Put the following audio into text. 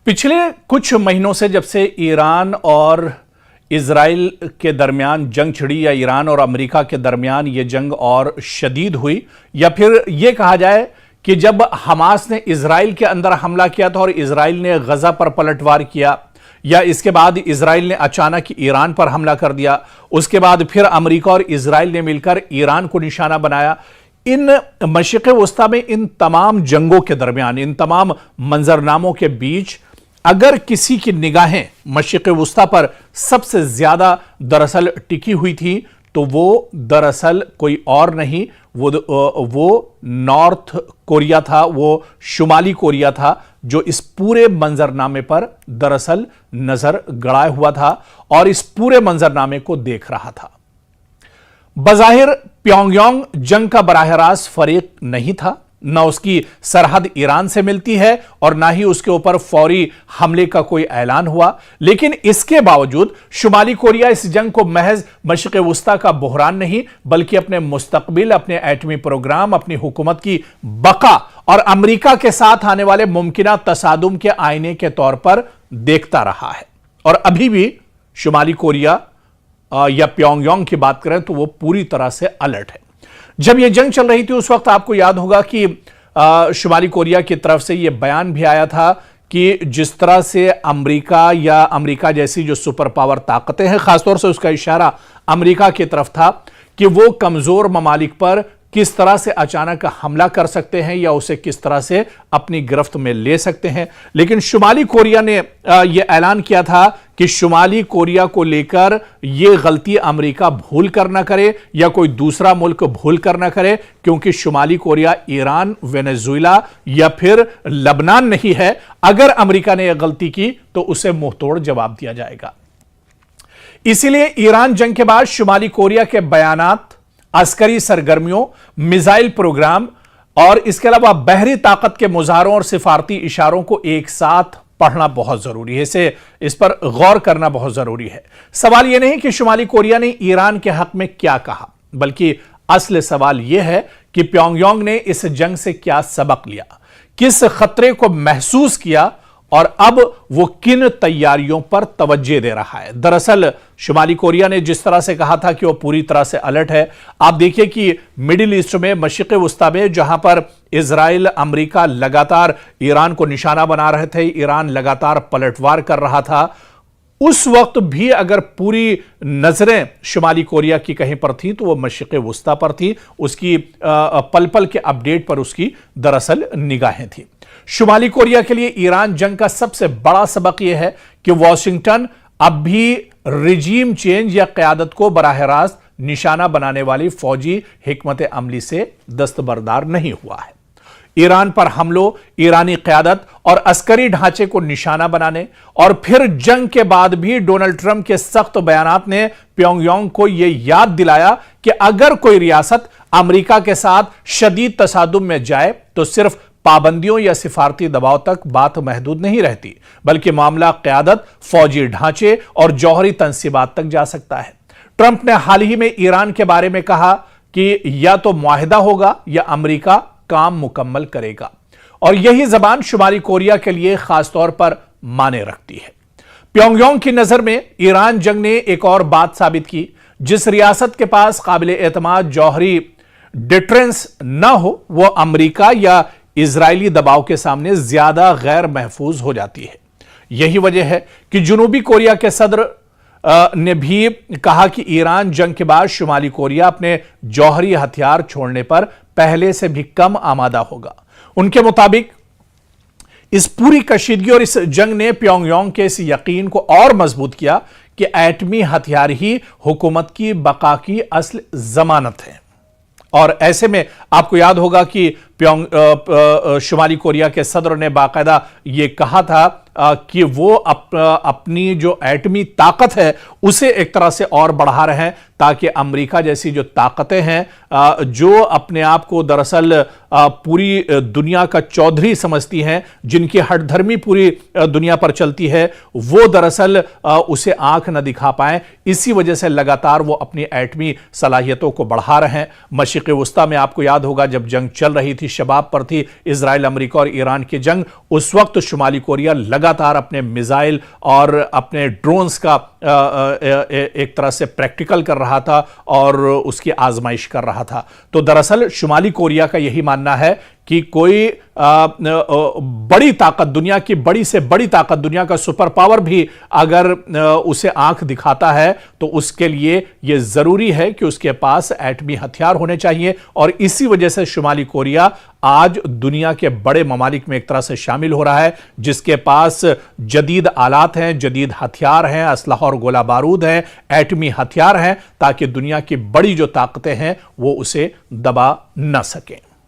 पिछले कुछ महीनों से जब से ईरान और इजराइल के दरमियान जंग छिड़ी या ईरान और अमेरिका के दरमियान ये जंग और शदीद हुई, या फिर ये कहा जाए कि जब हमास ने इजराइल के अंदर हमला किया था और इजराइल ने गजा पर पलटवार किया, या इसके बाद इजराइल ने अचानक ईरान पर हमला कर दिया, उसके बाद फिर अमेरिका और इजराइल ने मिलकर ईरान को निशाना बनाया। इन मशरिक़ वस्ता में इन तमाम जंगों के दरमियान, इन तमाम मंजरनामों के बीच अगर किसी की निगाहें मशरिक़ वस्ता पर सबसे ज्यादा दरअसल टिकी हुई थी तो वो दरअसल कोई और नहीं, वो नॉर्थ कोरिया था, वो शुमाली कोरिया था, जो इस पूरे मंजरनामे पर दरअसल नजर गड़ाए हुआ था और इस पूरे मंजरनामे को देख रहा था। बज़ाहिर प्योंगयांग जंग का बराह रास्त फरीक नहीं था, न उसकी सरहद ईरान से मिलती है और ना ही उसके ऊपर फौरी हमले का कोई ऐलान हुआ, लेकिन इसके बावजूद शुमाली कोरिया इस जंग को महज मशरिक़ वस्ता का बहरान नहीं बल्कि अपने मुस्तकबिल, अपने एटमी प्रोग्राम, अपनी हुकूमत की बका और अमेरिका के साथ आने वाले मुमकिना तसादुम के आईने के तौर पर देखता रहा है। और अभी भी शुमाली कोरिया या प्योंगयांग की बात करें तो वो पूरी तरह से अलर्ट है। जब यह जंग चल रही थी उस वक्त आपको याद होगा कि शुमाली कोरिया की तरफ से यह बयान भी आया था कि जिस तरह से अमेरिका या अमेरिका जैसी जो सुपर पावर ताकतें हैं, खासतौर से उसका इशारा अमेरिका की तरफ था कि वो कमजोर ममालिक पर किस तरह से अचानक हमला कर सकते हैं या उसे किस तरह से अपनी गिरफ्त में ले सकते हैं। लेकिन शुमाली कोरिया ने यह ऐलान किया था कि शुमाली कोरिया को लेकर यह गलती अमेरिका भूल कर ना करे या कोई दूसरा मुल्क भूल कर ना करे, क्योंकि शुमाली कोरिया ईरान, वेनेजुएला या फिर लबनान नहीं है। अगर अमेरिका ने यह गलती की तो उसे मुंहतोड़ जवाब दिया जाएगा। इसीलिए ईरान जंग के बाद शुमाली कोरिया के बयानात, अस्करी सरगर्मियों, मिसाइल प्रोग्राम और इसके अलावा बहरी ताकत के मुजाहरों और सिफारती इशारों को एक साथ पढ़ना बहुत जरूरी है, इस पर गौर करना बहुत जरूरी है। सवाल यह नहीं कि शुमाली कोरिया ने ईरान के हक में क्या कहा, बल्कि असल सवाल यह है कि प्योंगयांग ने इस जंग से क्या सबक लिया, किस खतरे को महसूस किया और अब वो किन तैयारियों पर तवज्जो दे रहा है। दरअसल शुमाली कोरिया ने जिस तरह से कहा था कि वो पूरी तरह से अलर्ट है, आप देखिए कि मिडिल ईस्ट में, मशरिक़ वस्ता में, जहां पर इजराइल, अमेरिका लगातार ईरान को निशाना बना रहे थे, ईरान लगातार पलटवार कर रहा था, उस वक्त भी अगर पूरी नजरें शुमाली कोरिया की कहीं पर थी तो वो मशरिक़ वस्ता पर थी, उसकी पल पल के अपडेट पर उसकी दरअसल निगाहें थी। शुमाली कोरिया के लिए ईरान जंग का सबसे बड़ा सबक यह है कि वॉशिंगटन अब भी रिजीम चेंज या क़यादत को बराह रास्त निशाना बनाने वाली फौजी हिकमत अमली से दस्तबरदार नहीं हुआ है। ईरान पर हमलों, ईरानी क़यादत और अस्करी ढांचे को निशाना बनाने और फिर जंग के बाद भी डोनाल्ड ट्रंप के सख्त बयानात ने प्योंगयांग को यह याद दिलाया कि अगर कोई रियासत अमेरिका के साथ शदीद तसादुम में जाए तो सिर्फ पाबंदियों या सिफारती दबाव तक बात महदूद नहीं रहती, बल्कि मामला क़यादत, फौजी ढांचे और जौहरी तंसीबात तक जा सकता है। ट्रंप ने हाल ही में ईरान के बारे में कहा कि या तो मुआहिदा होगा या अमेरिका काम मुकम्मल करेगा, और यही जबान शुमाली कोरिया के लिए खासतौर पर माने रखती है। प्योंगयांग की नजर में ईरान जंग ने एक और बात साबित की, जिस रियासत के पास काबिल एतमाद जौहरी डिटरेंस न हो वो अमेरिका या इजरायली दबाव के सामने ज्यादा गैर महफूज हो जाती है। यही वजह है कि जनूबी कोरिया के सदर ने भी कहा कि ईरान जंग के बाद शुमाली कोरिया अपने जौहरी हथियार छोड़ने पर पहले से भी कम आमादा होगा। उनके मुताबिक इस पूरी कशीदगी और इस जंग ने प्योंगयांग के इस यकीन को और मजबूत किया कि एटमी हथियार ही हुकूमत की बका की असल जमानत है। और ऐसे में आपको याद होगा कि शुमाली कोरिया के सदर ने बाकायदा यह कहा था कि वो अपनी जो एटमी ताकत है उसे एक तरह से और बढ़ा रहे हैं, ताकि अमेरिका जैसी जो ताकतें हैं जो अपने आप को दरअसल पूरी दुनिया का चौधरी समझती हैं, जिनकी हठधर्मी पूरी दुनिया पर चलती है, वो दरअसल उसे आंख न दिखा पाए। इसी वजह से लगातार वो अपनी एटमी सलाहियतों को बढ़ा रहे हैं। मशरिक़ वस्ता में आपको याद होगा जब जंग चल रही थी शबाब पर थी इजराइल, अमेरिका और ईरान की जंग, उस वक्त शुमाली कोरिया लगातार अपने मिसाइल और अपने ड्रोन्स का एक तरह से प्रैक्टिकल कर रहा था और उसकी आजमाइश कर रहा था। तो दरअसल शुमाली कोरिया का यही मानना है कि कोई बड़ी ताकत, दुनिया की बड़ी से बड़ी ताकत, दुनिया का सुपर पावर भी अगर उसे आंख दिखाता है तो उसके लिए यह जरूरी है कि उसके पास एटमी हथियार होने चाहिए। और इसी वजह से शुमाली कोरिया आज दुनिया के बड़े ममालिक में एक तरह से शामिल हो रहा है, जिसके पास जदीद आलात हैं, जदीद हथियार हैं, असलहा और गोला बारूद हैं, एटमी हथियार हैं, ताकि दुनिया की बड़ी जो ताकतें हैं वो उसे दबा न सकें।